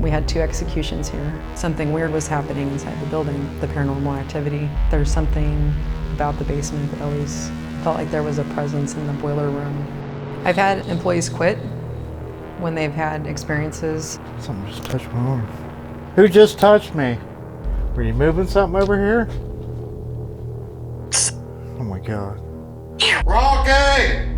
We had 2 executions here. Something weird was happening inside the building, the paranormal activity. There's something about the basement that always felt like there was a presence in the boiler room. I've had employees quit when they've had experiences. Something just touched my arm. Who just touched me? Were you moving something over here? Oh my God. Rocky!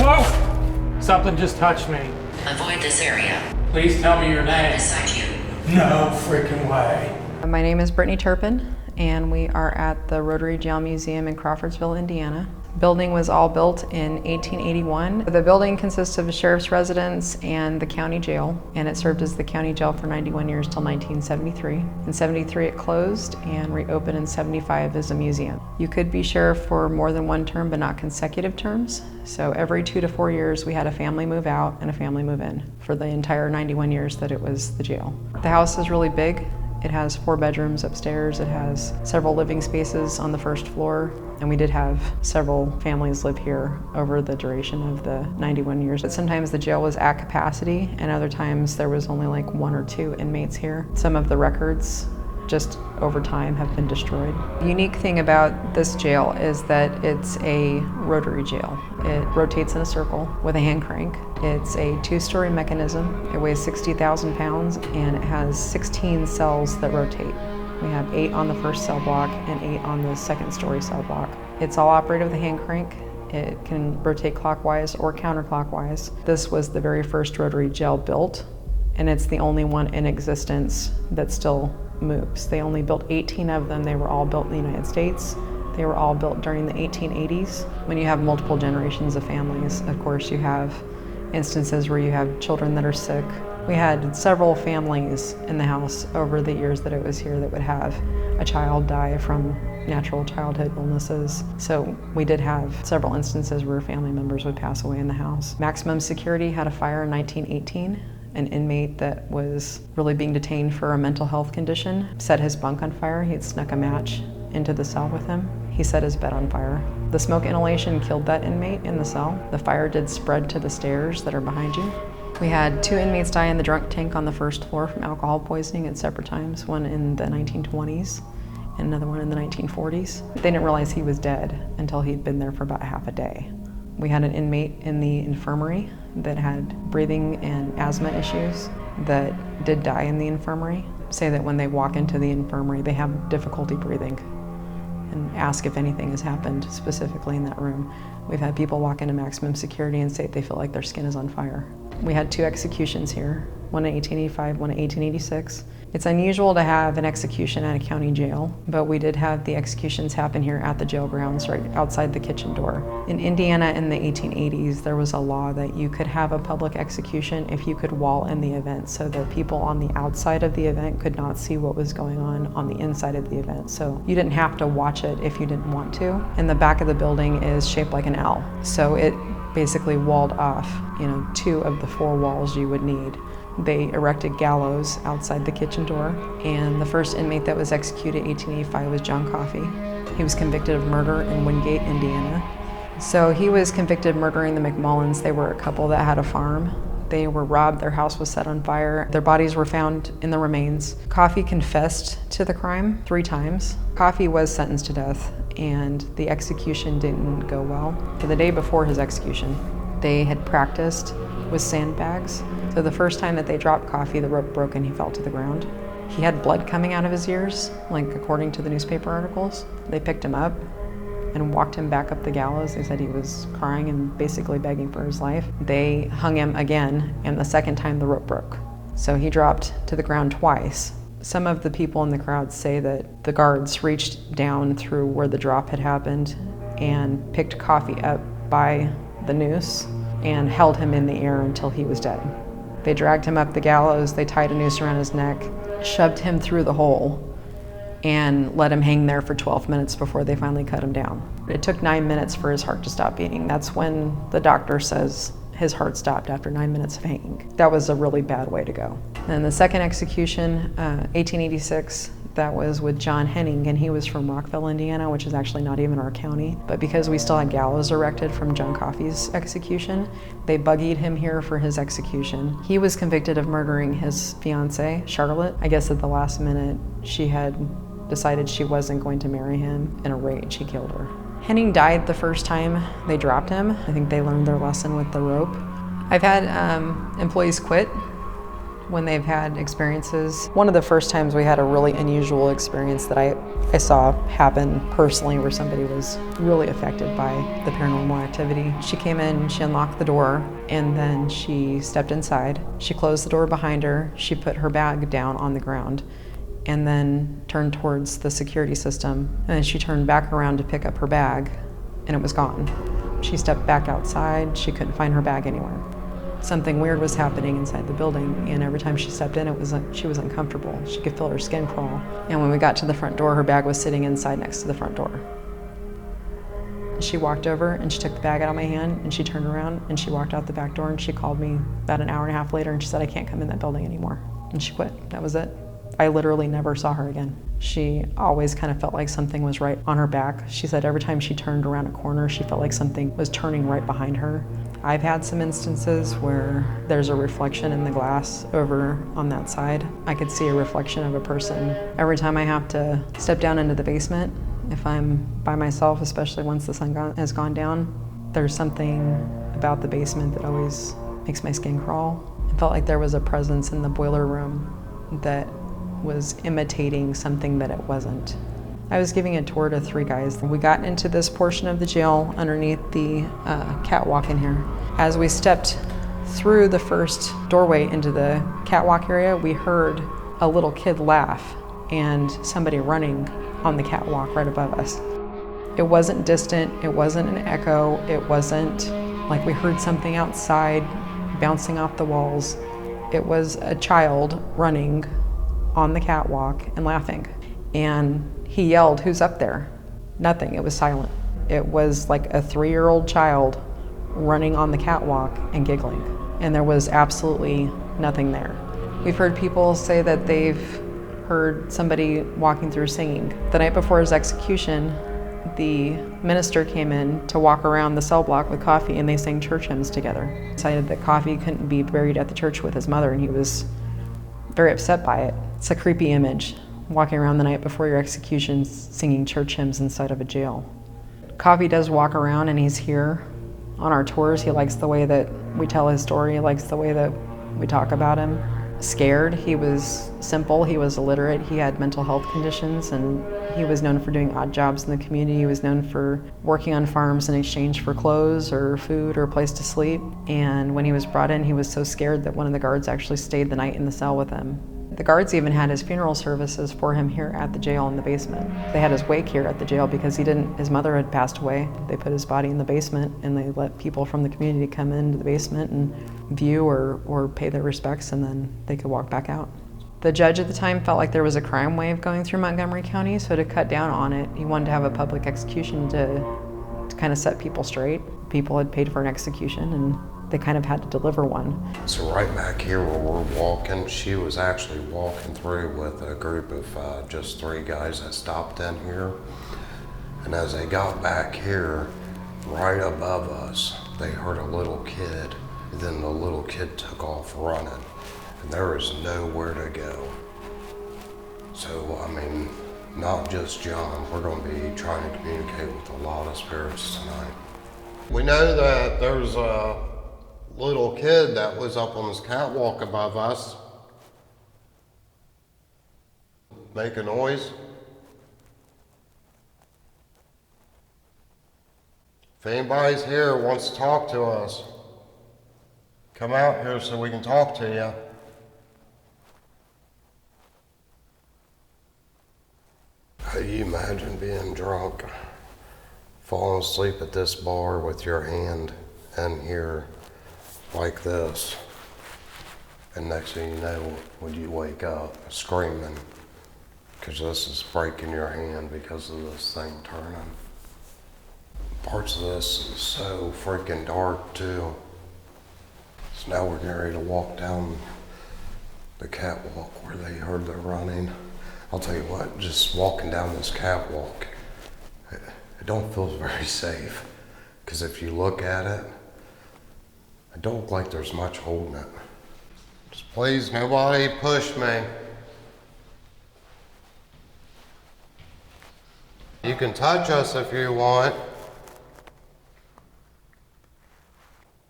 Whoa! Something just touched me. Avoid this area. Please tell me your name. Beside you. No freaking way. My name is Brittany Turpin, and we are at the Rotary Jail Museum in Crawfordsville, Indiana. The building was all built in 1881. The building consists of a sheriff's residence and the county jail, and it served as the county jail for 91 years till 1973. In 73 it closed and reopened in 75 as a museum. You could be sheriff for more than one term, but not consecutive terms. So every 2 to 4 years we had a family move out and a family move in for the entire 91 years that it was the jail. The house is really big. It has 4 bedrooms upstairs. It has several living spaces on the first floor. And we did have several families live here over the duration of the 91 years. But sometimes the jail was at capacity, and other times there was only like 1 or 2 inmates here. Some of the records just over time have been destroyed. The unique thing about this jail is that it's a rotary jail. It rotates in a circle with a hand crank. It's a 2-story mechanism. It weighs 60,000 pounds and it has 16 cells that rotate. We have 8 on the first cell block and 8 on the second story cell block. It's all operated with a hand crank. It can rotate clockwise or counterclockwise. This was the very first rotary jail built, and it's the only one in existence that still moves. They only built 18 of them. They were all built in the United States. They were all built during the 1880s. When you have multiple generations of families, of course you have instances where you have children that are sick. We had several families in the house over the years that it was here that would have a child die from natural childhood illnesses. So we did have several instances where family members would pass away in the house. Maximum Security had a fire in 1918. An inmate that was really being detained for a mental health condition set his bunk on fire. He had snuck a match into the cell with him. He set his bed on fire. The smoke inhalation killed that inmate in the cell. The fire did spread to the stairs that are behind you. We had 2 inmates die in the drunk tank on the first floor from alcohol poisoning at separate times, one in the 1920s and another one in the 1940s. They didn't realize he was dead until he'd been there for about half a day. We had an inmate in the infirmary that had breathing and asthma issues that did die in the infirmary. Say that when they walk into the infirmary, they have difficulty breathing and ask if anything has happened specifically in that room. We've had people walk into Maximum Security and say they feel like their skin is on fire. We had 2 executions here, one in 1885, one in 1886. It's unusual to have an execution at a county jail, but we did have the executions happen here at the jail grounds right outside the kitchen door. In Indiana in the 1880s, there was a law that you could have a public execution if you could wall in the event so that people on the outside of the event could not see what was going on the inside of the event. So you didn't have to watch it if you didn't want to. And the back of the building is shaped like an L. So it basically walled off, 2 of the 4 walls you would need. They erected gallows outside the kitchen door, and the first inmate that was executed in 1885 was John Coffey. He was convicted of murder in Wingate, Indiana. So he was convicted of murdering the McMullins. They were a couple that had a farm. They were robbed, their house was set on fire. Their bodies were found in the remains. Coffey confessed to the crime 3 times. Coffey was sentenced to death, and the execution didn't go well. For the day before his execution, they had practiced with sandbags. So the first time that they dropped Coffey, the rope broke and he fell to the ground. He had blood coming out of his ears, like according to the newspaper articles. They picked him up and walked him back up the gallows. They said he was crying and basically begging for his life. They hung him again, and the second time the rope broke. So he dropped to the ground twice. Some of the people in the crowd say that the guards reached down through where the drop had happened and picked Coffey up by the noose and held him in the air until he was dead. They dragged him up the gallows, they tied a noose around his neck, shoved him through the hole, and let him hang there for 12 minutes before they finally cut him down. It took 9 minutes for his heart to stop beating. That's when the doctor says his heart stopped after 9 minutes of hanging. That was a really bad way to go. And the second execution, 1886, that was with John Henning, and he was from Rockville, Indiana, which is actually not even our county. But because we still had gallows erected from John Coffey's execution, they buggied him here for his execution. He was convicted of murdering his fiancée, Charlotte. I guess at the last minute, she had decided she wasn't going to marry him. In a rage, he killed her. Henning died the first time they dropped him. I think they learned their lesson with the rope. I've had employees quit when they've had experiences. One of the first times we had a really unusual experience that I saw happen personally, where somebody was really affected by the paranormal activity. She came in, she unlocked the door, and then she stepped inside. She closed the door behind her, she put her bag down on the ground, and then turned towards the security system. And then she turned back around to pick up her bag, and it was gone. She stepped back outside, she couldn't find her bag anywhere. Something weird was happening inside the building, and every time she stepped in, she was uncomfortable. She could feel her skin crawl. And when we got to the front door, her bag was sitting inside next to the front door. She walked over and she took the bag out of my hand, and she turned around and she walked out the back door, and she called me about an hour and a half later, and she said, "I can't come in that building anymore." And she quit. That was it. I literally never saw her again. She always kind of felt like something was right on her back. She said every time she turned around a corner, she felt like something was turning right behind her. I've had some instances where there's a reflection in the glass over on that side. I could see a reflection of a person. Every time I have to step down into the basement, if I'm by myself, especially once the sun has gone down, there's something about the basement that always makes my skin crawl. It felt like there was a presence in the boiler room that was imitating something that it wasn't. I was giving a tour to 3 guys. We got into this portion of the jail underneath the catwalk in here. As we stepped through the first doorway into the catwalk area, we heard a little kid laugh and somebody running on the catwalk right above us. It wasn't distant, it wasn't an echo, it wasn't like we heard something outside bouncing off the walls. It was a child running on the catwalk and laughing. And he yelled, "Who's up there?" Nothing, it was silent. It was like a 3-year-old child running on the catwalk and giggling. And there was absolutely nothing there. We've heard people say that they've heard somebody walking through singing. The night before his execution, the minister came in to walk around the cell block with Coffey, and they sang church hymns together. Decided that Coffey couldn't be buried at the church with his mother, and he was very upset by it. It's a creepy image, walking around the night before your execution singing church hymns inside of a jail. Coffey does walk around, and he's here on our tours. He likes the way that we tell his story. He likes the way that we talk about him. Scared, he was simple, he was illiterate, he had mental health conditions, and he was known for doing odd jobs in the community. He was known for working on farms in exchange for clothes or food or a place to sleep. And when he was brought in, he was so scared that one of the guards actually stayed the night in the cell with him. The guards even had his funeral services for him here at the jail in the basement. They had his wake here at the jail because his mother had passed away. They put his body in the basement, and they let people from the community come into the basement and view or pay their respects, and then they could walk back out. The judge at the time felt like there was a crime wave going through Montgomery County, so to cut down on it, he wanted to have a public execution to kind of set people straight. People had paid for an execution, and they kind of had to deliver one. So right back here where we're walking, she was actually walking through with a group of just 3 guys that stopped in here. And as they got back here, right above us, they heard a little kid. And then the little kid took off running, and there was nowhere to go. So, I mean, not just John, we're gonna be trying to communicate with a lot of spirits tonight. We know that there's a little kid that was up on this catwalk above us. Make a noise. If anybody's here wants to talk to us, come out here so we can talk to you. How do you imagine being drunk, falling asleep at this bar with your hand in here like this, and next thing you know, when you wake up screaming because this is breaking your hand because of this thing turning. Parts of this is so freaking dark too. So now we're getting ready to walk down the catwalk where they heard the running. I'll tell you what, just walking down this catwalk, it don't feel very safe. Because if you look at it, it don't look like there's much holding it. Just please, nobody push me. You can touch us if you want.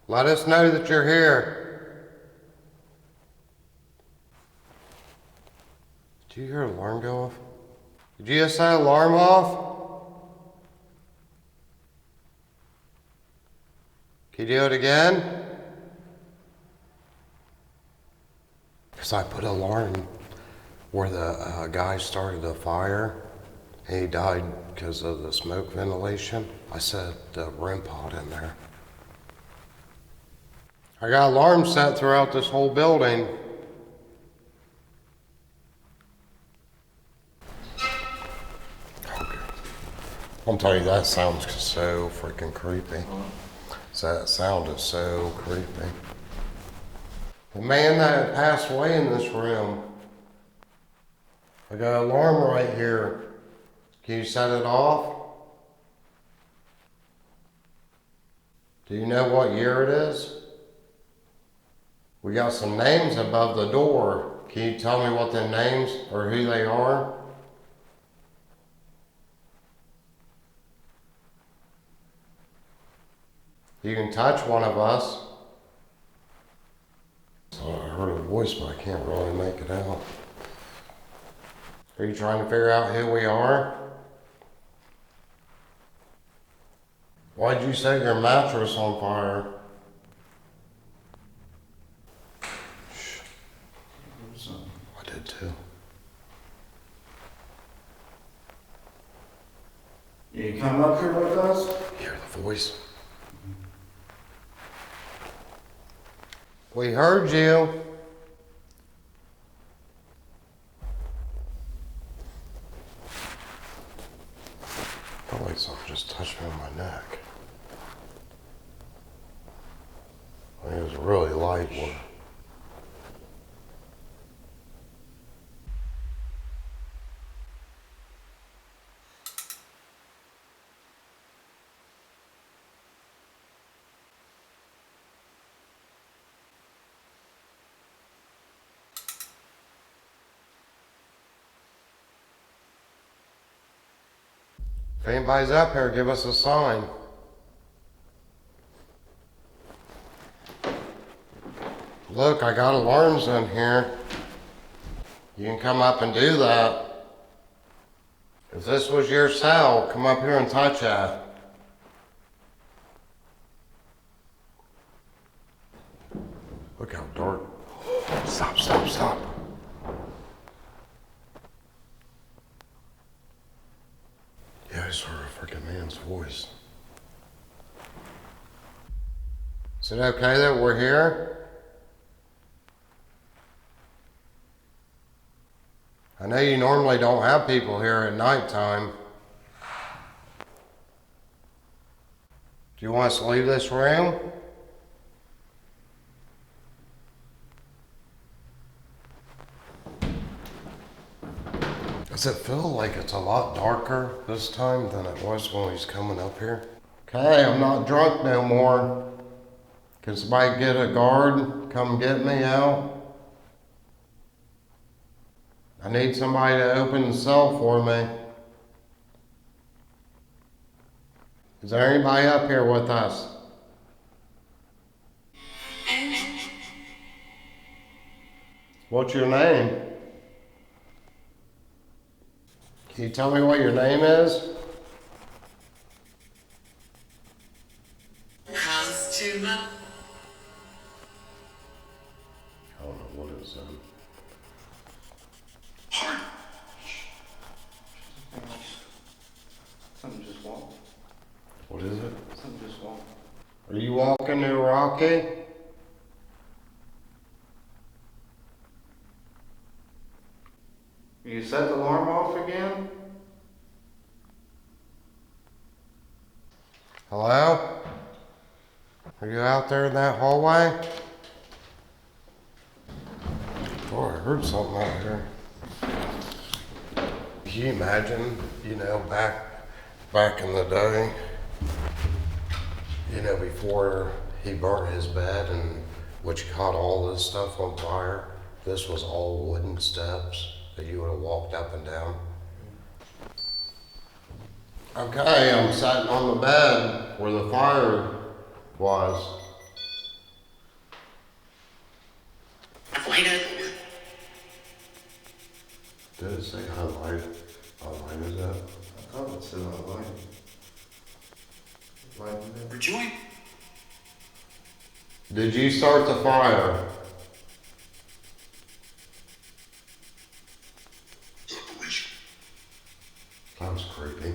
Let us know that you're here. Did you hear an alarm go off? Did you just set an alarm off? Can you do it again? Because I put an alarm where the guy started a fire and he died because of the smoke ventilation. I set the REM pod in there. I got alarms set throughout this whole building. Okay. I'm telling you, that sounds so freaking creepy. That sound is so creepy. The man that passed away in this room, I got an alarm right here. Can you set it off? Do you know what year it is? We got some names above the door. Can you tell me what the names or who they are? You can touch one of us. So I heard a voice, but I can't really make it out. Are you trying to figure out who we are? Why'd you set your mattress on fire? Shh. I did too. You come up here with us? Hear the voice. We heard you. Felt like something just touched me on my neck. I mean, it was a really light one. If anybody's up here, give us a sign. Look, I got alarms in here. You can come up and do that. If this was your cell, come up here and touch that. Look how dark. Stop, stop, stop. Yeah, I saw a freaking man's voice. Is it okay that we're here? I know you normally don't have people here at nighttime. Do you want us to leave this room? Does it feel like it's a lot darker this time than it was when we was coming up here? Okay, I'm not drunk no more. Can somebody get a guard, come get me out? I need somebody to open the cell for me. Is there anybody up here with us? What's your name? Can you tell me what your name is? Costume. I don't know what is that. Something just walked. What is it? Something just walked. Are you walking to Rocky? You set the alarm off again? Hello? Are you out there in that hallway? Oh, I heard something out here. Can you imagine, you know, back in the day, you know, before he burnt his bed and which caught all this stuff on fire, this was all wooden steps that you would have walked up and down. Okay, I'm sitting on the bed where the fire was. Did it say how light is that? I thought it said on light. Rejoin. Did you start the fire? That was creepy.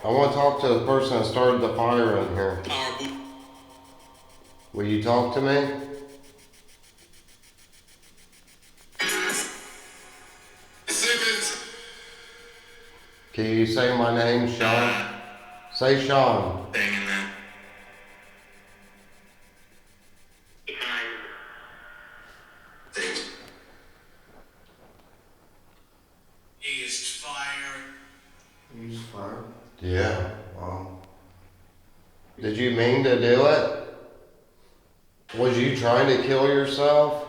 I want to talk to the person that started the fire in here. Will you talk to me? Can you say my name, Sean? Say Sean. Banging that. Things. Used fire. Use fire. Yeah. Wow. Did you mean to do it? Was you trying to kill yourself?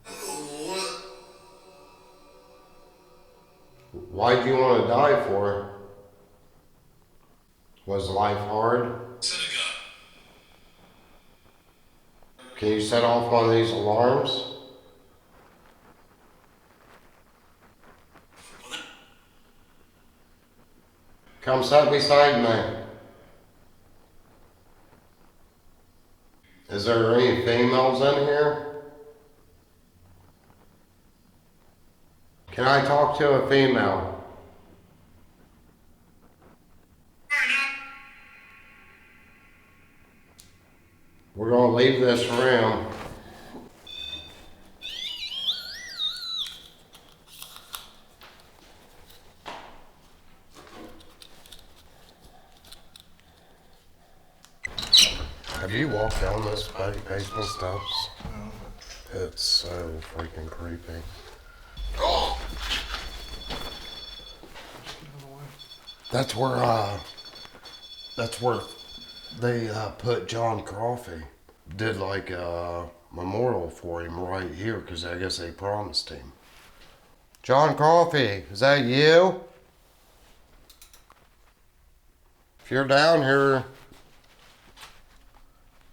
What? Why'd you want to die for? Was life hard? Set a gun. Can you set off one of these alarms? Come sit beside me. Is there any females in here? Can I talk to a female? We're gonna leave this room. Have you walked down those basement steps? It's so freaking creepy. Oh! That's where they put John Coffey. Did like a memorial for him right here because I guess they promised him. John Coffey, is that you? If you're down here,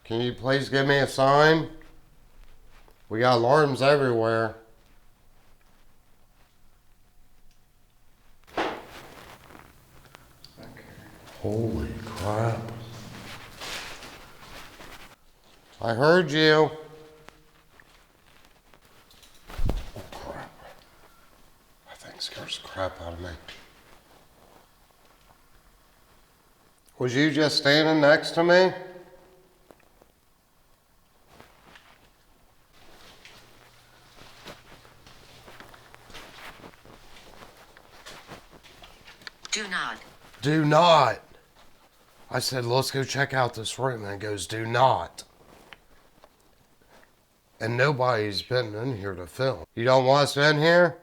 can you please give me a sign? We got alarms everywhere. Holy crap. I heard you. Oh crap. That thing scares the crap out of me. Was you just standing next to me? Do not. Do not. I said, let's go check out this room. And it goes, do not. And nobody's been in here to film. You don't want us in here?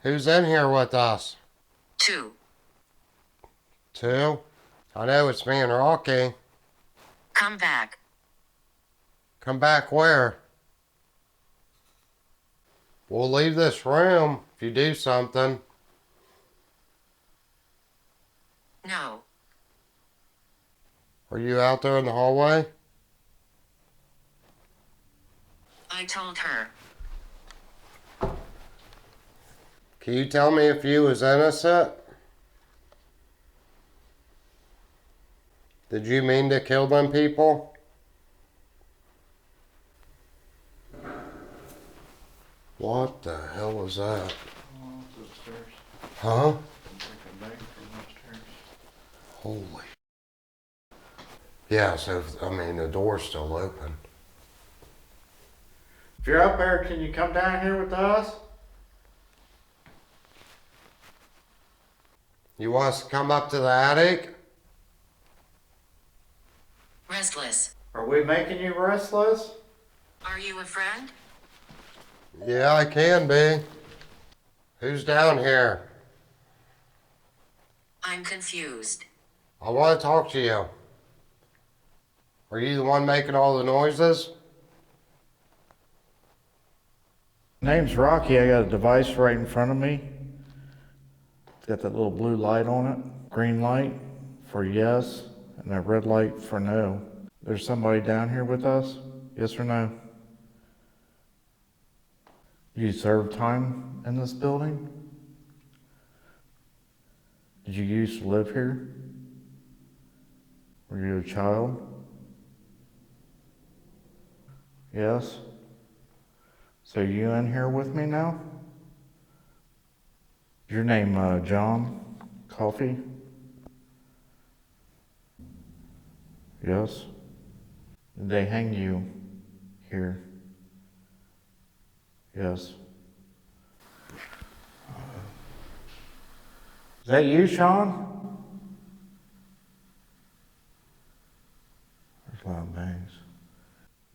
Who's in here with us? 2. 2? I know it's me and Rocky. Come back. Come back where? We'll leave this room if you do something. No. Are you out there in the hallway? I told her. Can you tell me if you was innocent? Did you mean to kill them people? What the hell was that? Oh, it's upstairs. Huh? It's like a bag from upstairs. Holy. Yeah, so, I mean, the door's still open. If you're up there, can you come down here with us? You want us to come up to the attic? Restless. Are we making you restless? Are you a friend? Yeah, I can be. Who's down here? I'm confused. I want to talk to you. Are you the one making all the noises? Name's Rocky. I got a device right in front of me. It's got that little blue light on it. Green light for yes, and that red light for no. There's somebody down here with us? Yes or no? You serve time in this building? Did you used to live here? Were you a child? Yes? So you in here with me now? Your name John Coffee? Yes? Did they hang you here? Yes. Is that you, Sean? There's a lot of bangs.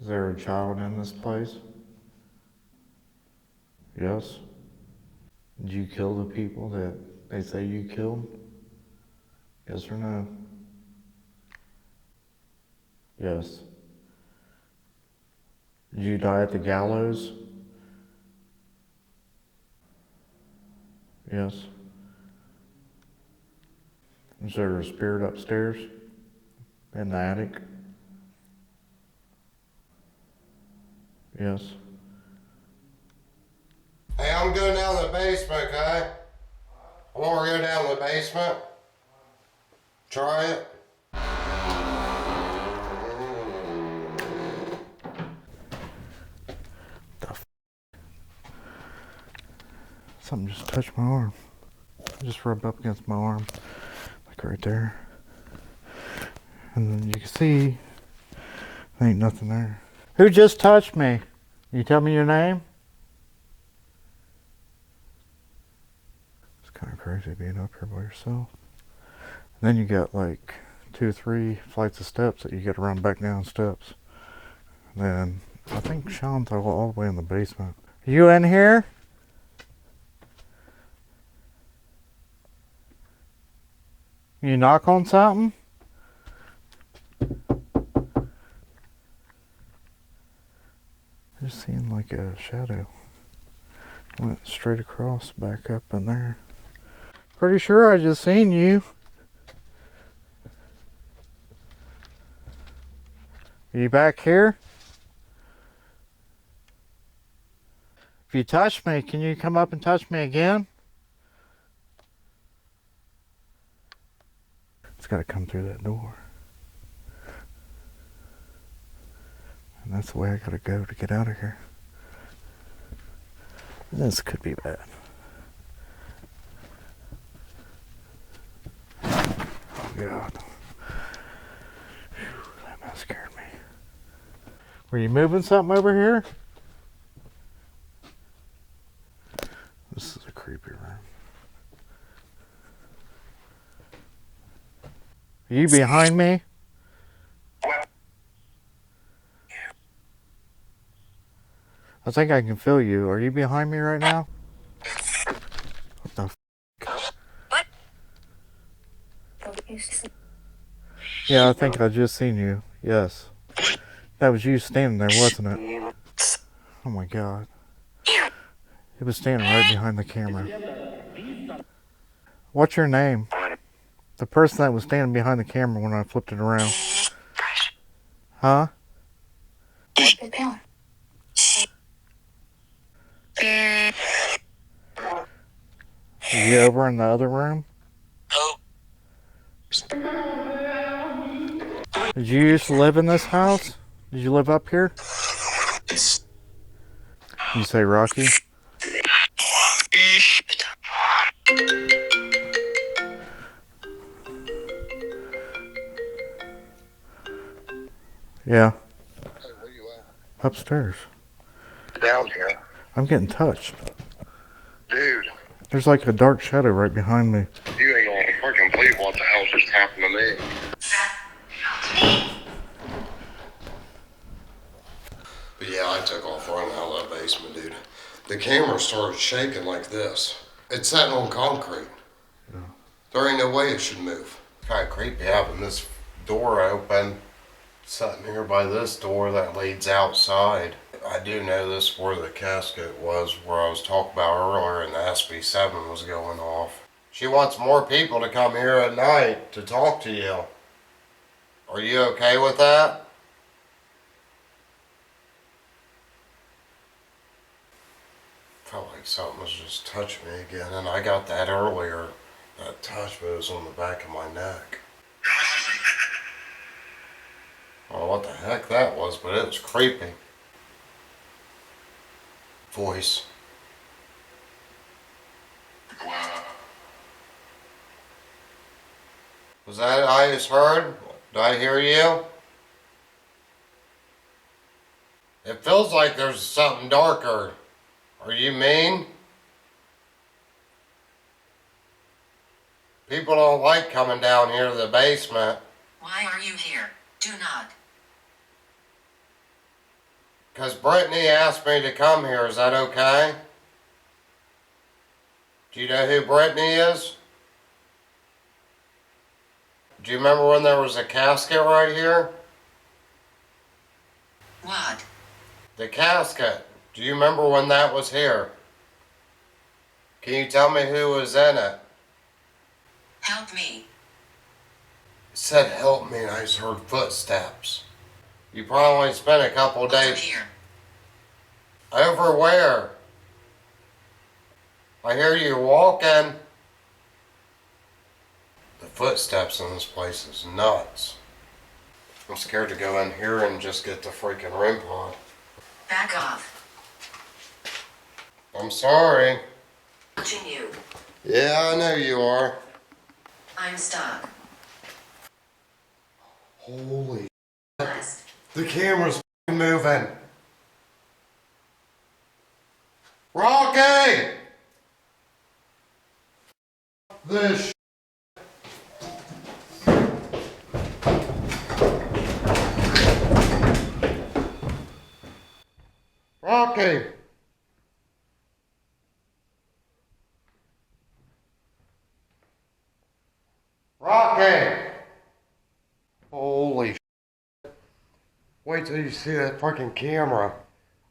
Is there a child in this place? Yes. Did you kill the people that they say you killed? Yes or no? Yes. Did you die at the gallows? Yes. Is there a spirit upstairs? In the attic? Yes. Hey, I'm going down to the basement, okay? I want to go down to the basement. Try it. Something just touched my arm. Just rubbed up against my arm. Like right there. And then you can see there ain't nothing there. Who just touched me? Can you tell me your name? It's kind of crazy being up here by yourself. And then you got like 2 or 3 flights of steps that you got to run back down steps. And then I think Sean's all the way in the basement. You in here? You knock on something? I just seen like a shadow. Went straight across, back up in there. Pretty sure I just seen you. Are you back here? If you touch me, can you come up and touch me again? It's got to come through that door. And that's the way I got to go to get out of here. This could be bad. Oh God. Whew, that scared me. Were you moving something over here? This is a creepy room. Are you behind me? I think I can feel you. Are you behind me right now? What the f? Yeah, I think I just seen you. Yes. That was you standing there, wasn't it? Oh my God. It was standing right behind the camera. What's your name? The person that was standing behind the camera when I flipped it around. Huh? Are you over in the other room? Did you used to live in this house? Did you live up here? You say Rocky? Yeah. Hey, where you at? Upstairs. Down here. I'm getting touched. Dude, There's like a dark shadow right behind me. you ain't gonna freaking believe what the hell just happened to me. But yeah, I took off running out of that basement, dude. The camera started shaking like this. It's sitting on concrete. There ain't no way it should move. Kind of creepy having this door open, sitting here by this door that leads outside. I do know this is where the casket was, where I was talking about earlier, and the SB7 was going off. She wants more people to come here at night to talk to you. Are you okay with that? Felt like something was just touching me again, and I got that earlier. That touch, but it was on the back of my neck. I don't know what the heck that was, but it was creepy. Voice. Was that I just heard? Did I hear you? It feels like there's something darker. Are you mean? People don't like coming down here to the basement. Why are you here? Do not. Because Brittany asked me to come here. Is that okay? Do you know who Brittany is? Do you remember when there was a casket right here? What? The casket. Do you remember when that was here? Can you tell me who was in it? Help me. It said help me and I just heard footsteps. You probably spent a couple of Over days. here. Over where? I hear you walking. The footsteps in this place is nuts. I'm scared to go in here and just get the freaking REM pod. Back off. I'm sorry. Watching you. Yeah, I know you are. I'm stuck. Holy. Blast. The camera's moving. Rocky! This Rocky! Rocky! Holy wait till you see that freaking camera.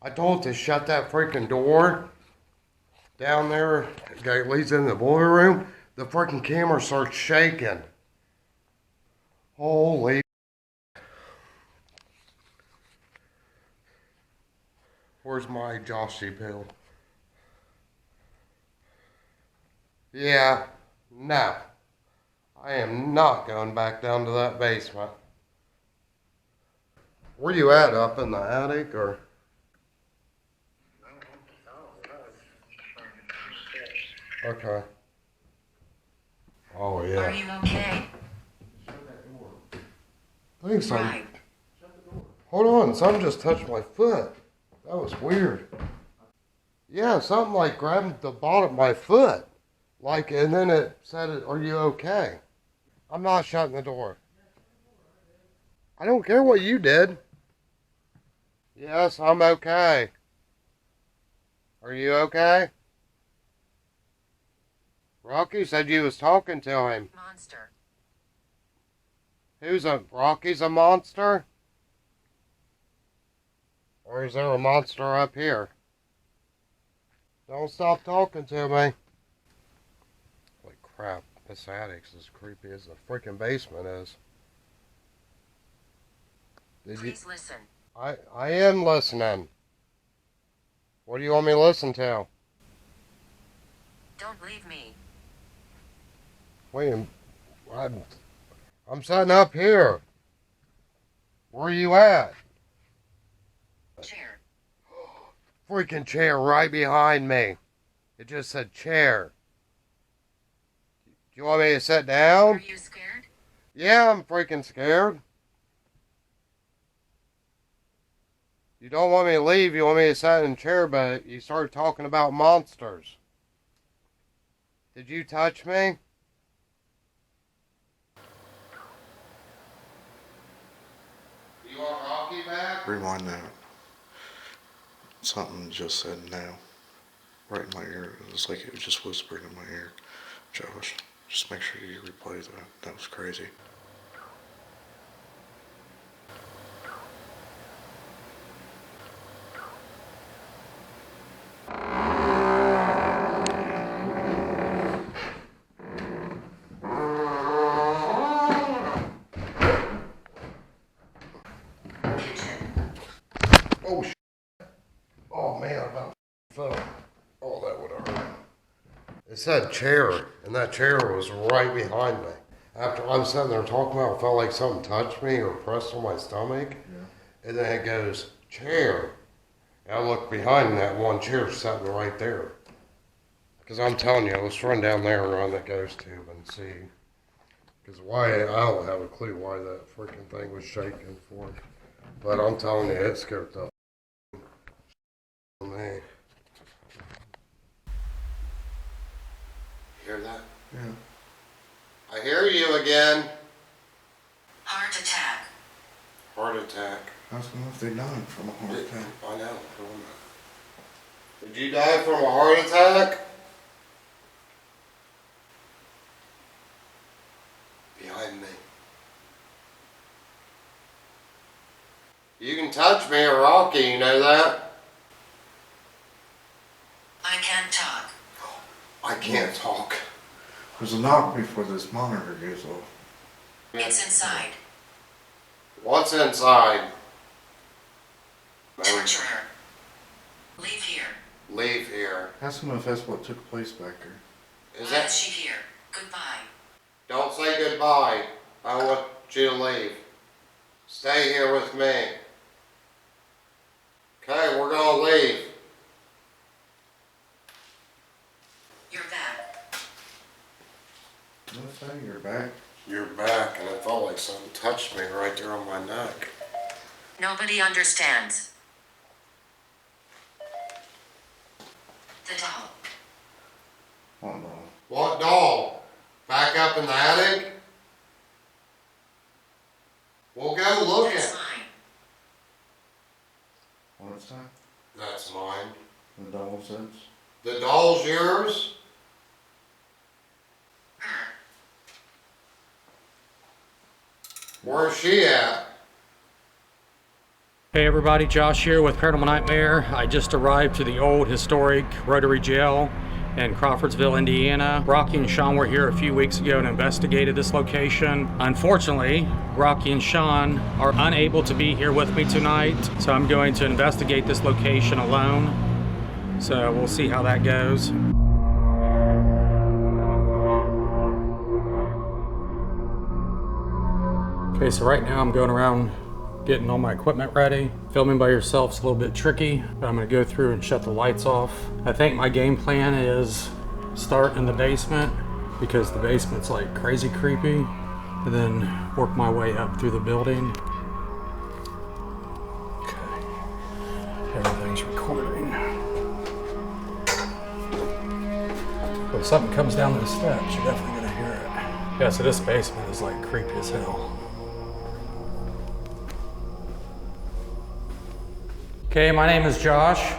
I told it to shut that freaking door down there that leads into the boiler room. The freaking camera starts shaking. Holy. Where's my Joshy pill? Yeah, no. I am not going back down to that basement. Where you at? Up in the attic or? Okay. Oh yeah. Are you okay? I think something. Right. Hold on, something just touched my foot. That was weird. Yeah, something like grabbed the bottom of my foot. Like, and then it said, "Are you okay?" I'm not shutting the door. I don't care what you did. Yes, I'm okay. Are you okay? Rocky said you was talking to him. Monster. Rocky's a monster? Or is there a monster up here? Don't stop talking to me. Holy crap, this attic's as creepy as the freaking basement is. Please listen. I am listening. What do you want me to listen to? Don't leave me. Wait, I'm sitting up here. Where are you at? Chair. Freaking chair right behind me. It just said chair. Do you want me to sit Are down? you scared? Yeah, I'm freaking scared. You don't want me to leave, you want me to sit in the chair, but you started talking about monsters. Did you touch me? You want Rocky back? Rewind that. Something just said now. right in my ear. It was like it was just whispering in my ear. Josh, just make sure you replay that. That was crazy. Oh, oh man, I about fell. Oh, that would have hurt. It said chair, and that chair was right behind me. After I'm sitting there talking about it, felt like something touched me or pressed on my stomach. Yeah. And then it goes, chair. And I look behind and that one chair sitting right there. Because I'm telling you, let's run down there and run that ghost tube and see. Because why, I don't have a clue why that freaking thing was shaking for. But I'm telling you, it scared the me. Hear that? Yeah. I hear you again. Heart attack. Heart attack. I was wondering if they died from a heart attack. I know. Did you die from a heart attack? Behind me. You can touch me or Rocky, you know that? I can't talk. I can't talk. There's a knock before this monitor goes off. It's inside. What's inside? Torturer. Leave here. Leave here. Ask him if that's what took place back there. Is Why is that? she here? Goodbye. Don't say goodbye. I want you to leave. Stay here with me. Okay, we're gonna leave. You're back. What's that? You're back? You're back, and it felt like something touched me right there on my neck. Nobody understands. The doll. Oh no. What doll? Back up in the attic? We'll go look That's at. mine. What's that? That's mine. The double sense? The doll's yours? Her. Where's she at? Hey everybody, Josh here with Paranormal Nightmare. I just arrived to the old historic Rotary Jail in Crawfordsville, Indiana. Rocky and Sean were here a few weeks ago and investigated this location. Unfortunately, Rocky and Sean are unable to be here with me tonight, so I'm going to investigate this location alone. So we'll see how that goes. Okay, so right now I'm going around getting all my equipment ready. Filming by yourself's a little bit tricky, but I'm gonna go through and shut the lights off. I think my game plan is start in the basement because the basement's like crazy creepy, and then work my way up through the building. Okay, everything's recording. If something comes down those steps, you're definitely gonna hear it. Yeah, so this basement is like creepy as hell. Okay, my name is Josh.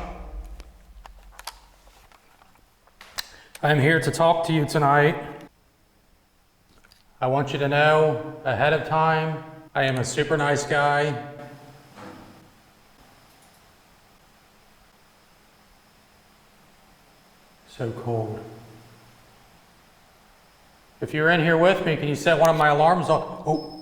I'm here to talk to you tonight. I want you to know ahead of time, I am a super nice guy. So cold. If you're in here with me, can you set one of my alarms off? Oh.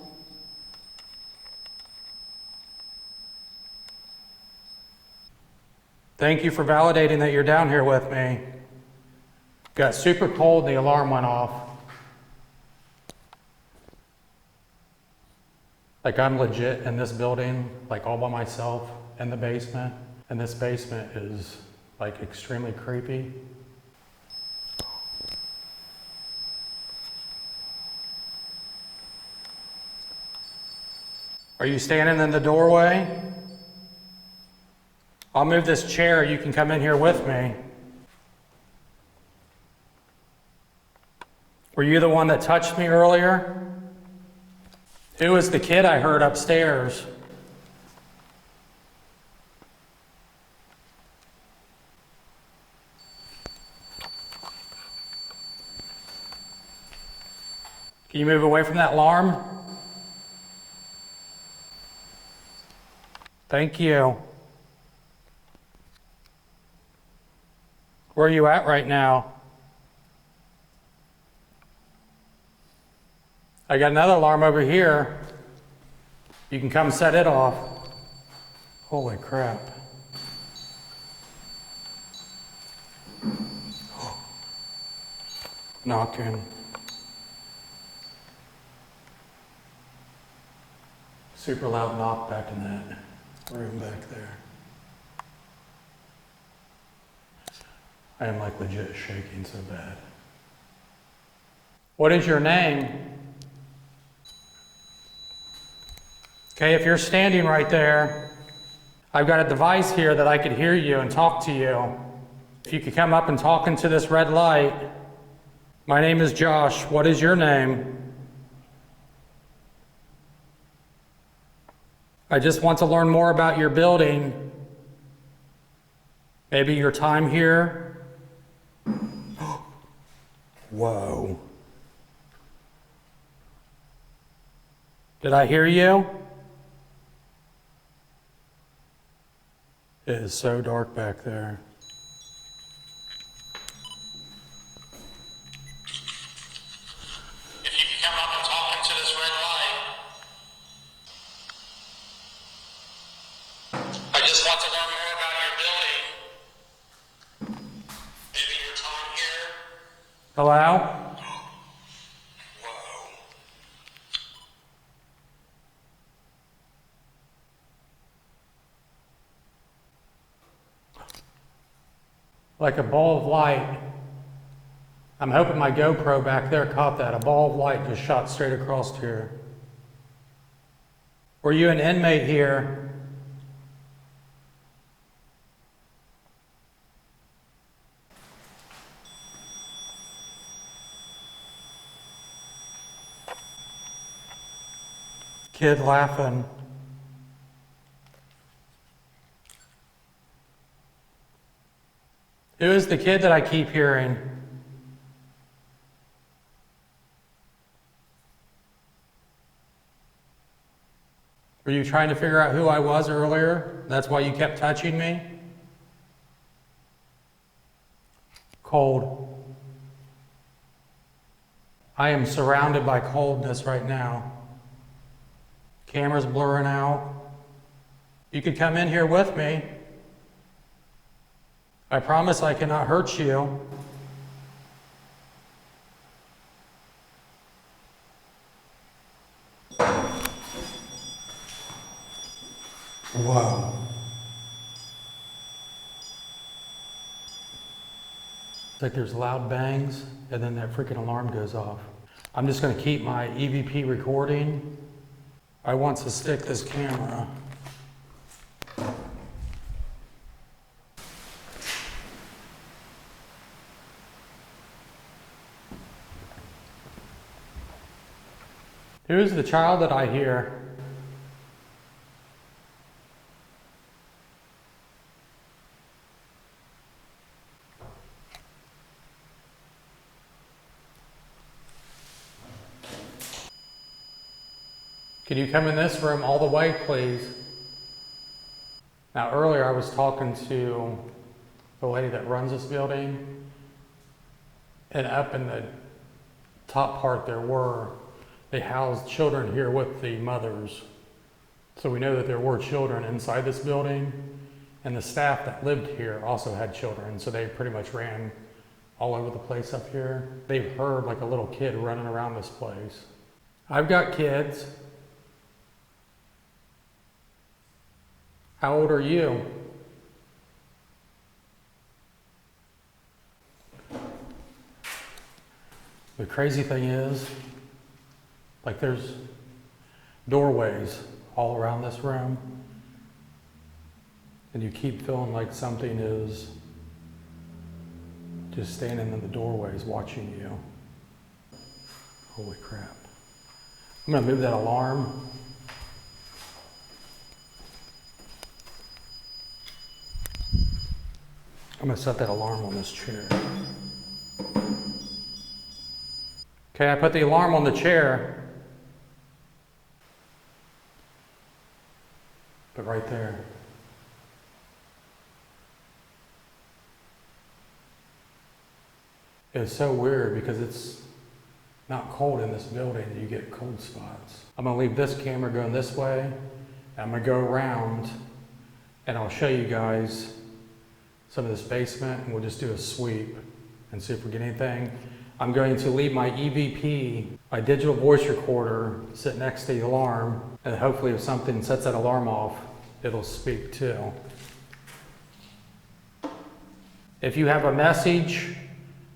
Thank you for validating that you're down here with me. Got super cold and the alarm went off. Like I'm legit in this building, like all by myself in the basement. And this basement is like extremely creepy. Are you standing in the doorway? I'll move this chair, you can come in here with me. Were you the one that touched me earlier? Who was the kid I heard upstairs? Can you move away from that alarm? Thank you. Where are you at right now? I got another alarm over here. You can come set it off. Holy crap. Knocking. Super loud knock back in that room back there. I am like legit shaking so bad. What is your name? Okay, if you're standing right there, I've got a device here that I could hear you and talk to you. If you could come up and talk into this red light. My name is Josh. What is your name? I just want to learn more about your building. Maybe your time here. Whoa. Did I hear you? It is so dark back there. If you could come up and talk into this red light. I just want to learn more about your building. Maybe your time here. Hello? Whoa. Like a ball of light. I'm hoping my GoPro back there caught that. A ball of light just shot straight across here. Were you an inmate here? Kid laughing. Who is the kid that I keep hearing? Were you trying to figure out who I was earlier? That's why you kept touching me? Cold. I am surrounded by coldness right now. Camera's blurring out. You could come in here with me. I promise I cannot hurt you. Whoa. It's like there's loud bangs and then that freaking alarm goes off. I'm just gonna keep my EVP recording. I want to stick this camera. Who is the child that I hear? Can you come in this room all the way, please? Now, earlier I was talking to the lady that runs this building, and up in the top part they housed children here with the mothers. So we know that there were children inside this building, and the staff that lived here also had children, so they pretty much ran all over the place up here. They've heard like a little kid running around this place. I've got kids. How old are you? The crazy thing is, like there's doorways all around this room, and you keep feeling like something is just standing in the doorways watching you. Holy crap. I'm gonna move that alarm. I'm gonna set that alarm on this chair. Okay, I put the alarm on the chair. But right there. It's so weird because it's not cold in this building. You get cold spots. I'm gonna leave this camera going this way. I'm gonna go around and I'll show you guys some of this basement and we'll just do a sweep and see if we get anything. I'm going to leave my EVP, my digital voice recorder, sit next to the alarm, and hopefully if something sets that alarm off, it'll speak too. If you have a message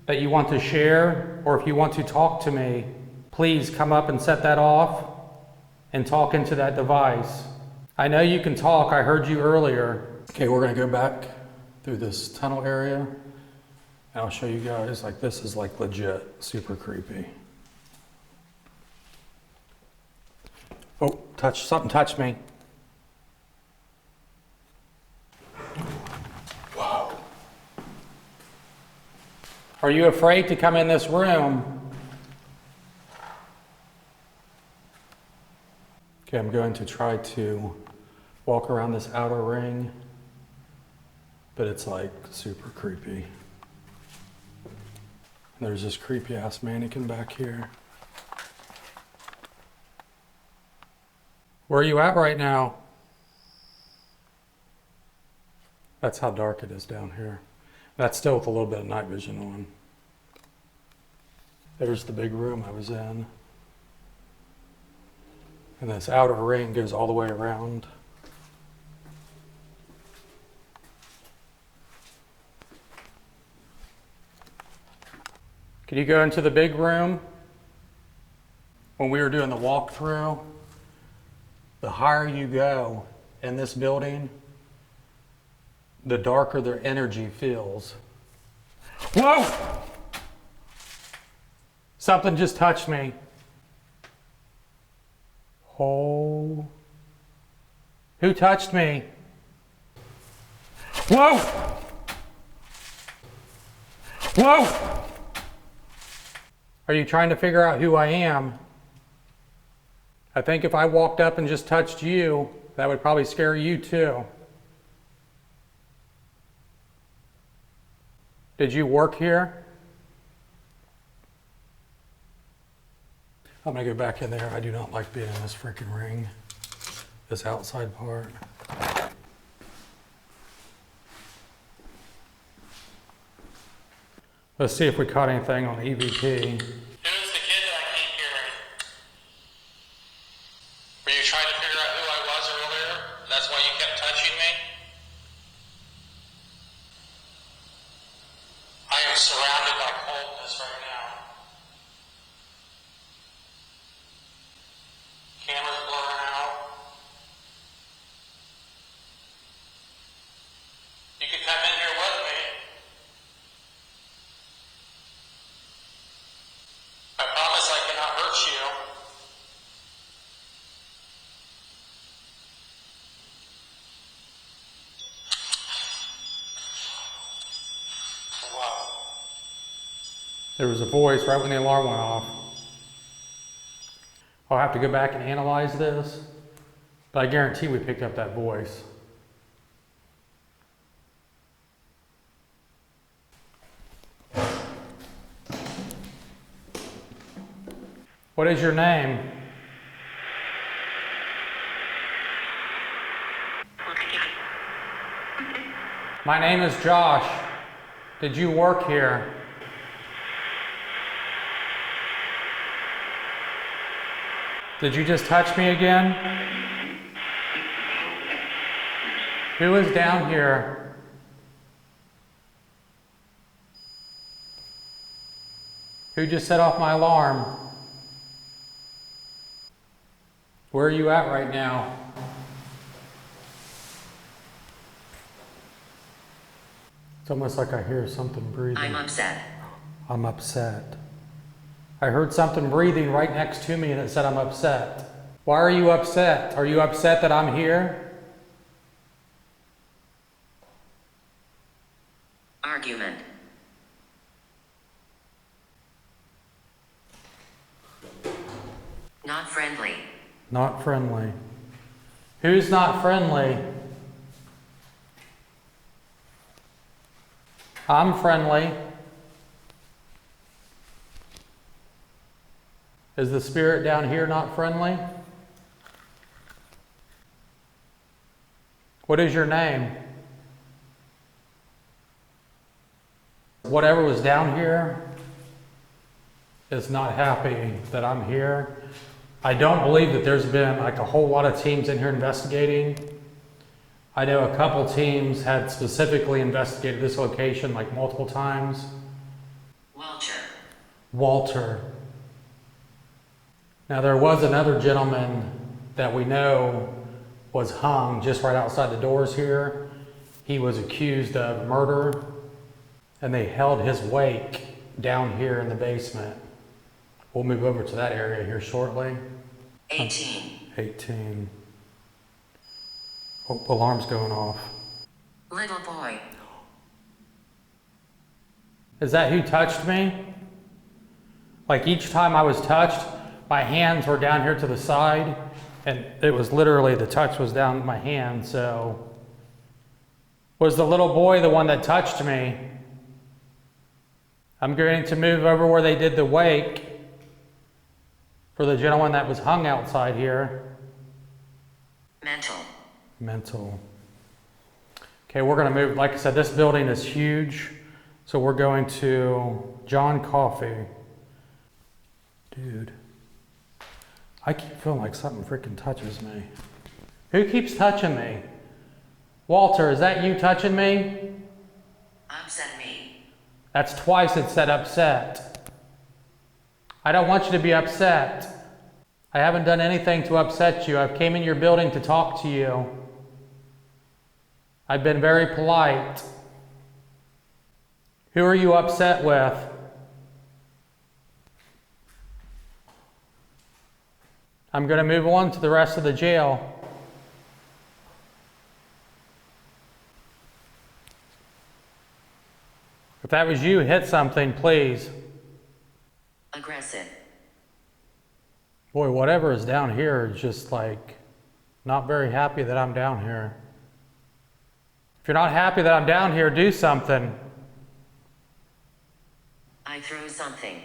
that you want to share, or if you want to talk to me, please come up and set that off and talk into that device. I know you can talk, I heard you earlier. Okay, we're gonna go back through this tunnel area, and I'll show you guys, like this is like legit, super creepy. Oh, something touched me. Whoa. Are you afraid to come in this room? Okay, I'm going to try to walk around this outer ring, but it's like super creepy. And there's this creepy ass mannequin back here. Where are you at right now? That's how dark it is down here. That's still with a little bit of night vision on. There's the big room I was in. And this outer ring goes all the way around. Can you go into the big room? When we were doing the walkthrough, the higher you go in this building, the darker their energy feels. Whoa! Something just touched me. Oh. Who touched me? Whoa! Whoa! Are you trying to figure out who I am? I think if I walked up and just touched you, that would probably scare you too. Did you work here? I'm gonna go back in there. I do not like being in this freaking ring, this outside part. Let's see if we caught anything on the EVP. Who's the kid that I keep hearing? Were you trying to figure out who I was earlier? That's why you kept touching me? I am surrounded by coldness right now. Camera's blurring out. You can come in here with me. I promise I cannot hurt you. Wow. There was a voice right when the alarm went off. I'll have to go back and analyze this, but I guarantee we picked up that voice. What is your name? My name is Josh. Did you work here? Did you just touch me again? Who is down here? Who just set off my alarm? Where are you at right now? It's almost like I hear something breathing. I'm upset. I'm upset. I heard something breathing right next to me and it said I'm upset. Why are you upset? Are you upset that I'm here? Argument. friendly. Not friendly. Who's not friendly? I'm friendly. Is the spirit down here not friendly? What is your name? Whatever was down here is not happy that I'm here. I don't believe that there's been like a whole lot of teams in here investigating. I know a couple teams had specifically investigated this location like multiple times. Walter. Now there was another gentleman that we know was hung just right outside the doors here. He was accused of murder and they held his wake down here in the basement. We'll move over to that area here shortly. 18. Oh, alarm's going off. Little boy. Is that who touched me? Like each time I was touched, my hands were down here to the side, and it was literally, the touch was down my hand, so. Was the little boy the one that touched me? I'm going to move over where they did the wake for the gentleman that was hung outside here. Mental. Okay, we're gonna move, like I said, this building is huge. So we're going to John Coffey. Dude, I keep feeling like something freaking touches me. Who keeps touching me? Walter, is that you touching me? Upset me. That's twice it said upset. I don't want you to be upset. I haven't done anything to upset you. I've came in your building to talk to you. I've been very polite. Who are you upset with? I'm going to move on to the rest of the jail. If that was you, hit something, please. Aggressive. Boy, whatever is down here is just like not very happy that I'm down here. If you're not happy that I'm down here, do something. I threw something.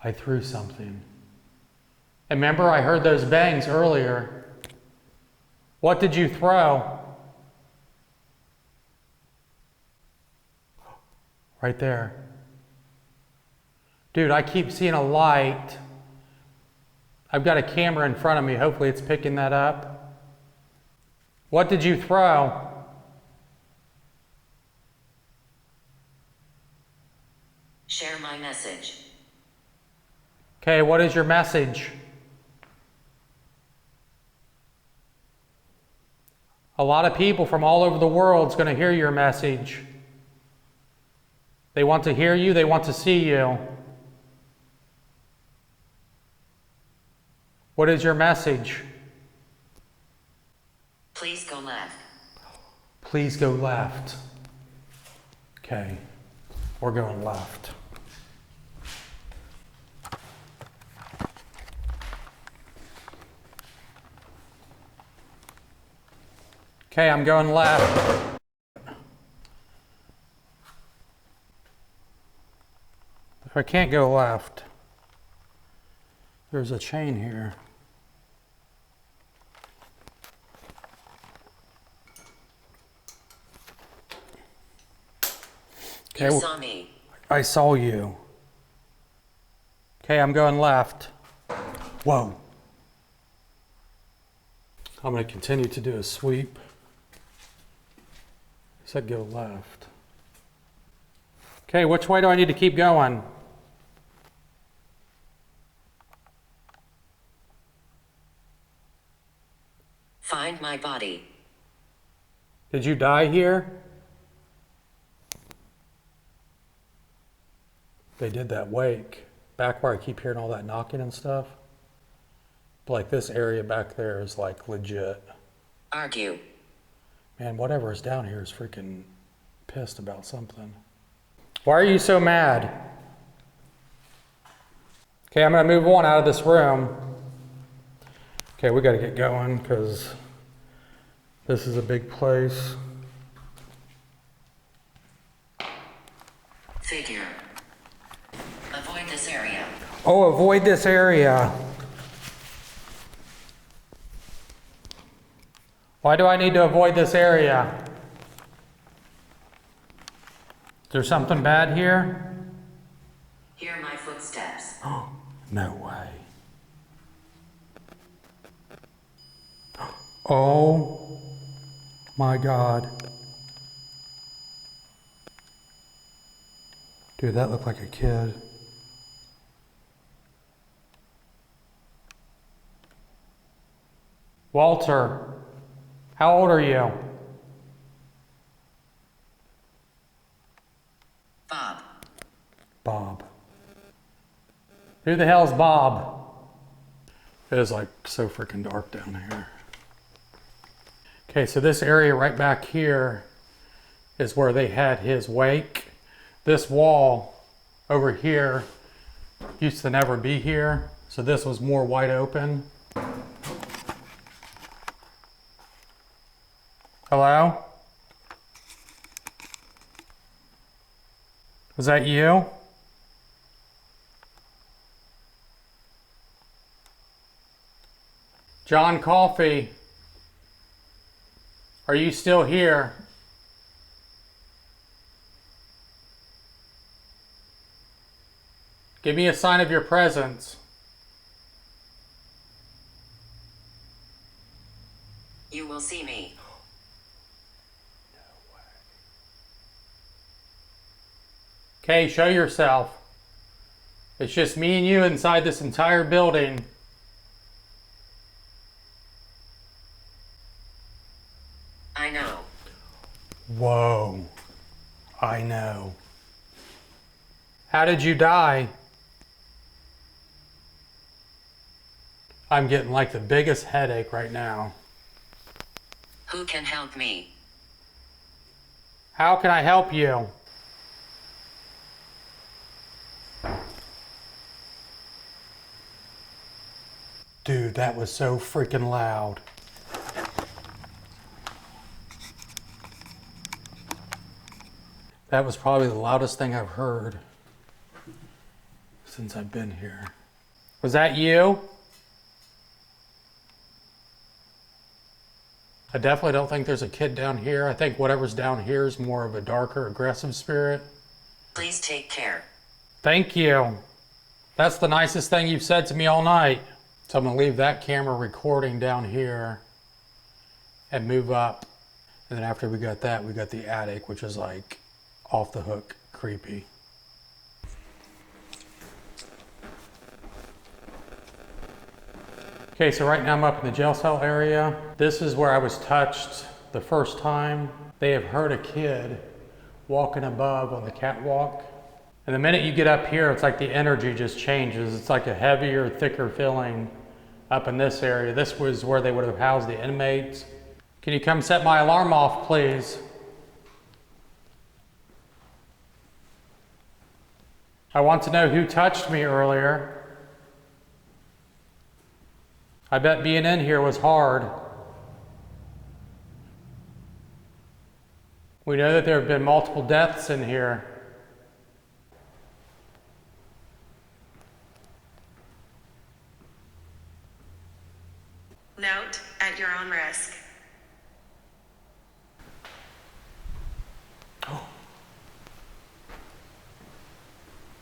I threw something. And remember, I heard those bangs earlier. What did you throw? Right there. Dude, I keep seeing a light. I've got a camera in front of me. Hopefully it's picking that up. What did you throw? Share my message. Okay, what is your message? A lot of people from all over the world is going to hear your message. They want to hear you, they want to see you. What is your message? Please go left. Please go left. Okay, we're going left. Okay, I'm going left. If I can't go left, there's a chain here. Okay, You saw me. I saw you. Okay, I'm going left. Whoa. I'm going to continue to do a sweep. I said go left. Okay, which way do I need to keep going? Find my body. Did you die here? They did that wake back where I keep hearing all that knocking and stuff. But like this area back there is like legit. Argue. Man, whatever is down here is freaking pissed about something. Why are you so mad? Okay, I'm gonna move on out of this room. Okay, we gotta get going because this is a big place. Figure. Avoid this area. Oh, avoid this area. Why do I need to avoid this area? Is there something bad here? Hear my footsteps. No way. Oh my God. Dude, that looked like a kid. Walter, how old are you? Bob. Bob. Who the hell's Bob? It is like so freaking dark down here. Okay, so this area right back here is where they had his wake. This wall over here used to never be here, so this was more wide open. Hello? Was that you? John Coffey, are you still here? Give me a sign of your presence. You will see me. Okay, show yourself. It's just me and you inside this entire building. I know. Whoa. I know. How did you die? I'm getting like the biggest headache right now. Who can help me? How can I help you? Dude, that was so freaking loud. That was probably the loudest thing I've heard since I've been here. Was that you? I definitely don't think there's a kid down here. I think whatever's down here is more of a darker, aggressive spirit. Please take care. Thank you. That's the nicest thing you've said to me all night. So I'm gonna leave that camera recording down here and move up. And then after we got that, we got the attic, which is like off the hook creepy. Okay, so right now I'm up in the jail cell area. This is where I was touched the first time. They have heard a kid walking above on the catwalk. And the minute you get up here, it's like the energy just changes. It's like a heavier, thicker feeling up in this area. This was where they would have housed the inmates. Can you come set my alarm off, please? I want to know who touched me earlier. I bet being in here was hard. We know that there have been multiple deaths in here. Note, at your own risk.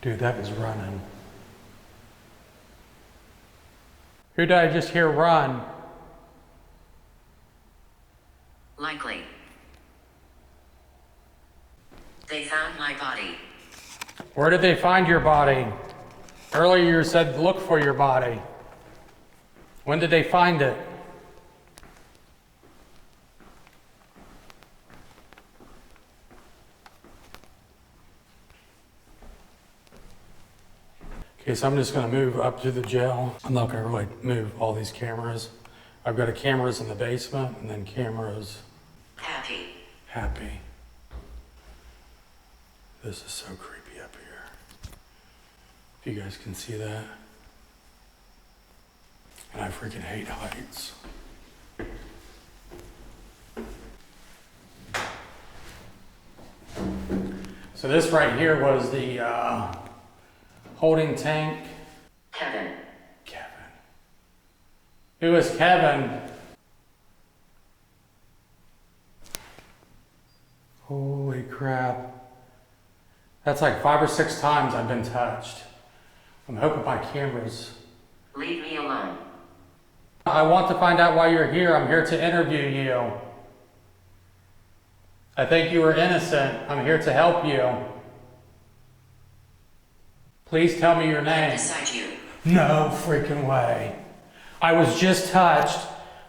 Dude, that was running. Who did I just hear run? Likely. They found my body. Where did they find your body? Earlier you said look for your body. When did they find it? Okay, so I'm just gonna move up to the jail. I'm not gonna really move all these cameras. I've got cameras in the basement and then cameras. Happy. This is so creepy up here. If you guys can see that. And I freaking hate heights. So this right here was the holding tank. Kevin. Kevin. Who is Kevin? Holy crap. That's like 5 or 6 times I've been touched. I'm hoping my camera's... Leave me alone. I want to find out why you're here. I'm here to interview you. I think you were innocent. I'm here to help you. Please tell me your name. Beside you. No freaking way. I was just touched.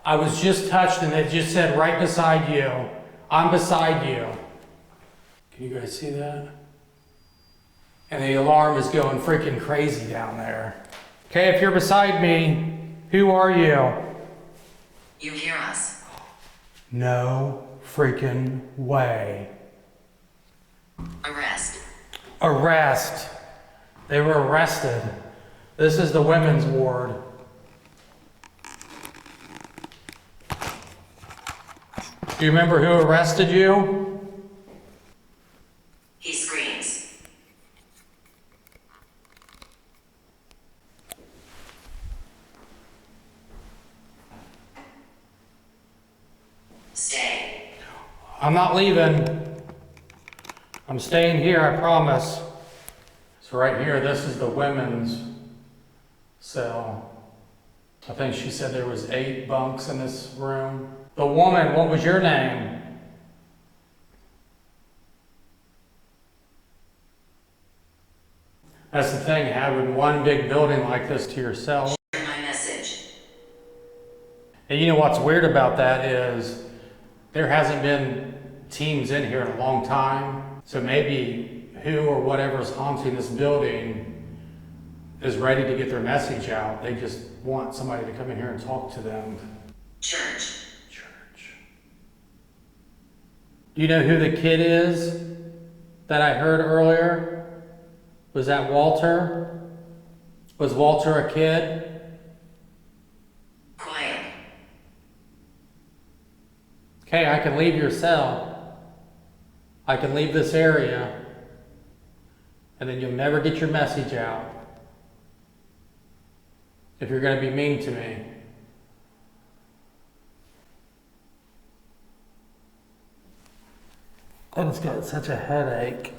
I was just touched and it just said right beside you. I'm beside you. Can you guys see that? And the alarm is going freaking crazy down there. Okay, if you're beside me, who are you? You hear us. No freaking way. Arrest. Arrest. They were arrested. This is the women's ward. Do you remember who arrested you? He screams. Stay. I'm not leaving. I'm staying here, I promise. So right here, this is the women's cell. I think she said there was 8 bunks in this room. The woman, what was your name? That's the thing, having one big building like this to yourself. Share my message. And you know what's weird about that is there hasn't been teams in here in a long time. So maybe who or whatever's haunting this building is ready to get their message out. They just want somebody to come in here and talk to them. Church. Do you know who the kid is that I heard earlier? Was that Walter? Was Walter a kid? Quiet. Okay, I can leave your cell. I can leave this area. And then you'll never get your message out. If you're going to be mean to me. I just got such a headache.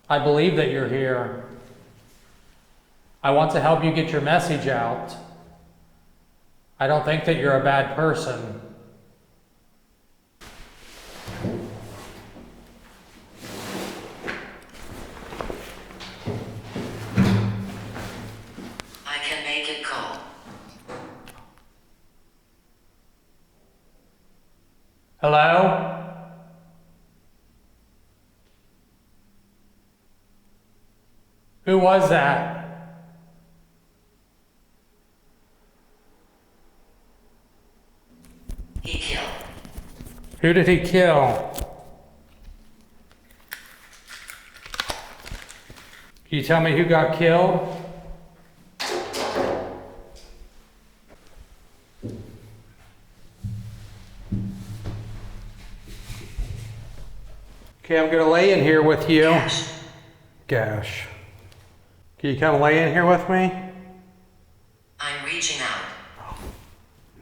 I believe that you're here. I want to help you get your message out. I don't think that you're a bad person. I can make it call. Hello? Who was that? He killed. Who did he kill? Can you tell me who got killed? Okay, I'm gonna lay in here with you. Cash. Gosh. Can you come lay in here with me? I'm reaching out.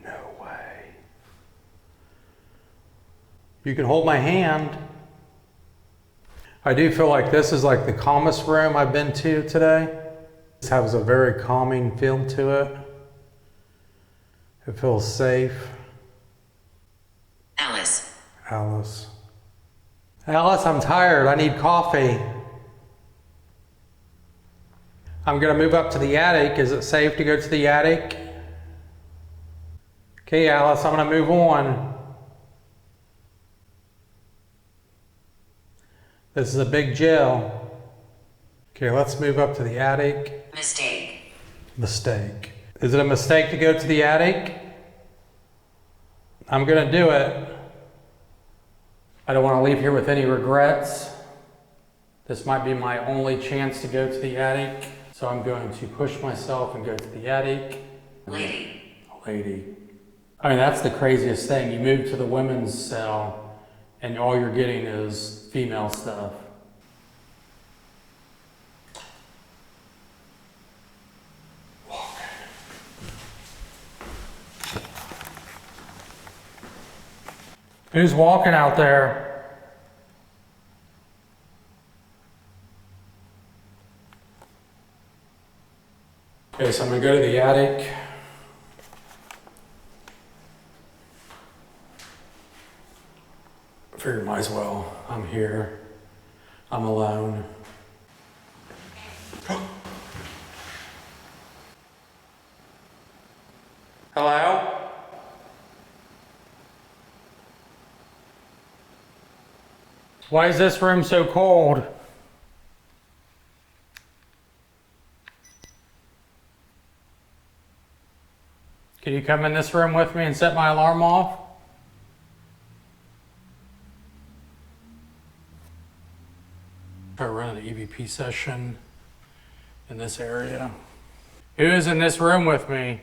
No way. You can hold my hand. I do feel like this is like the calmest room I've been to today. This has a very calming feel to it. It feels safe. Alice. Alice. Alice, I'm tired. I need coffee. I'm gonna move up to the attic. Is it safe to go to the attic? Okay, Alice, I'm gonna move on. This is a big jail. Okay, let's move up to the attic. Mistake. Mistake. Is it a mistake to go to the attic? I'm gonna do it. I don't want to leave here with any regrets. This might be my only chance to go to the attic, so I'm going to push myself and go to the attic. Lady. Lady. I mean, that's the craziest thing. You move to the women's cell, and all you're getting is female stuff. Who's walking out there? Okay, so I'm gonna go to the attic. I figured might as well. I'm here. I'm alone. Hello? Why is this room so cold? Can you come in this room with me and set my alarm off? Try running an EVP session in this area. Who is in this room with me?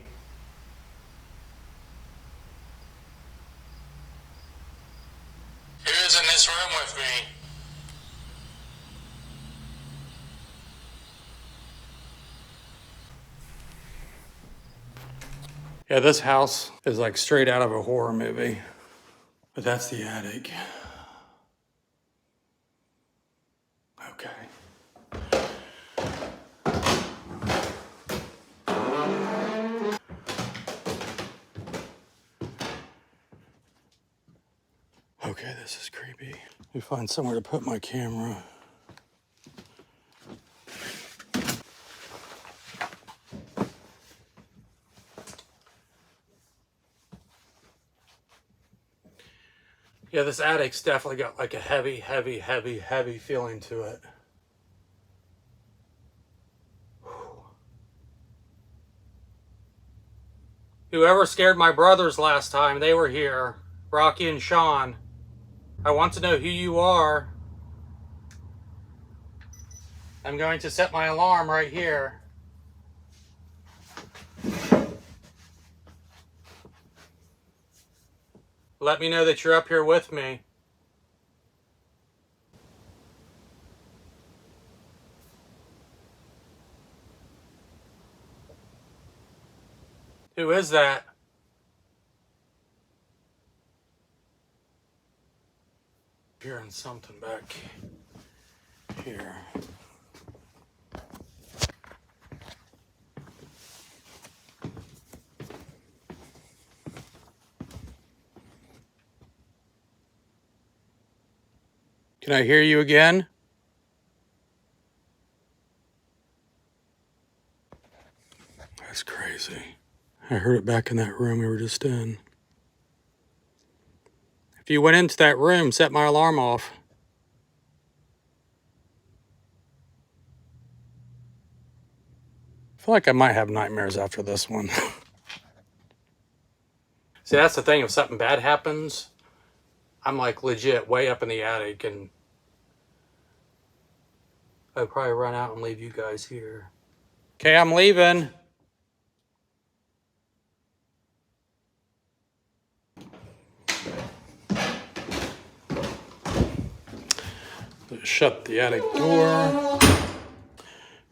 Who's in this room with me? Yeah, this house is like straight out of a horror movie. But that's the attic. Okay. Okay, this is creepy. Let me find somewhere to put my camera. Yeah, this attic's definitely got like a heavy feeling to it. Whoever scared my brothers last time, they were here. Rocky and Sean. I want to know who you are. I'm going to set my alarm right here. Let me know that you're up here with me. Who is that? Hearing something back here. Can I hear you again? That's crazy. I heard it back in that room we were just in. If you went into that room, set my alarm off. I feel like I might have nightmares after this one. See, that's the thing. If something bad happens, I'm like legit way up in the attic and I'll probably run out and leave you guys here. Okay, I'm leaving. Shut the attic door.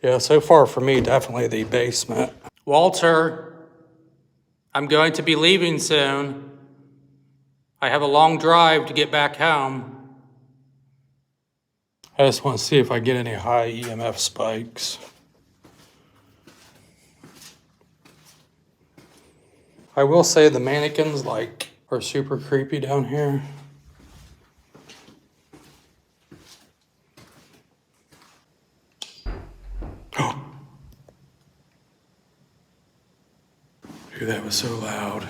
Yeah, so far for me, definitely the basement. Walter, I'm going to be leaving soon. I have a long drive to get back home. I just want to see if I get any high EMF spikes. I will say the mannequins are super creepy down here. Dude, that was so loud.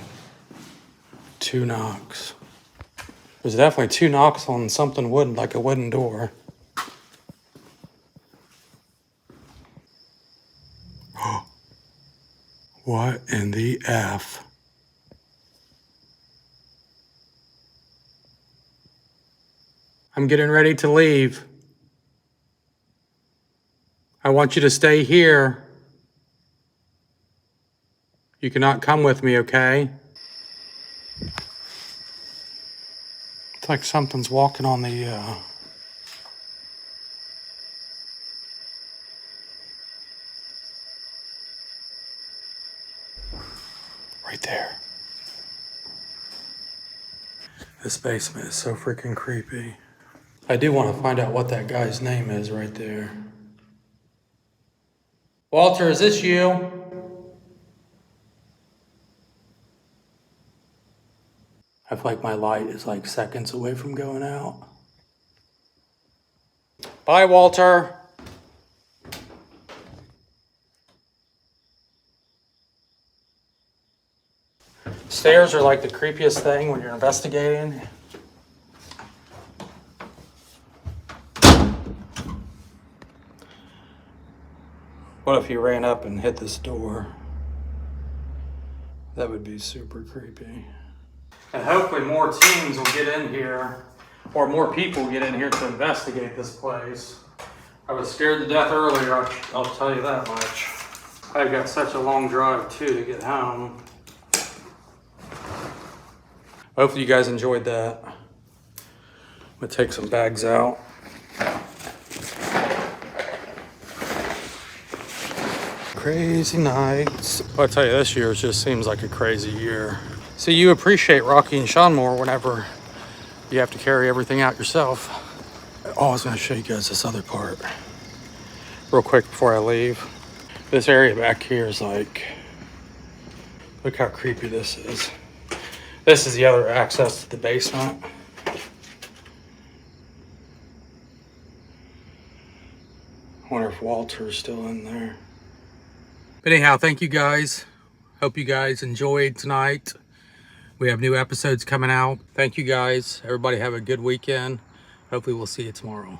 2 knocks. There's definitely 2 knocks on something wooden, like a wooden door. What in the F? I'm getting ready to leave. I want you to stay here. You cannot come with me, okay? It's like something's walking on the, right there. This basement is so freaking creepy. I do want to find out what that guy's name is right there. Walter, is this you? I feel like my light is like seconds away from going out. Bye, Walter. Stairs are like the creepiest thing when you're investigating. What if he ran up and hit this door? That would be super creepy. And hopefully more teams will get in here, or more people get in here to investigate this place. I was scared to death earlier, I'll tell you that much. I've got such a long drive too to get home. Hopefully you guys enjoyed that. I'm gonna take some bags out. Crazy nights. I'll tell you, this year just seems like a crazy year. See, you appreciate Rocky and Sean more whenever you have to carry everything out yourself. Oh, I was gonna show you guys this other part real quick before I leave. This area back here is like, look how creepy this is. This is the other access to the basement. I wonder if Walter's still in there. But anyhow, thank you guys. Hope you guys enjoyed tonight. We have new episodes coming out. Thank you guys. Everybody have a good weekend. Hopefully we'll see you tomorrow.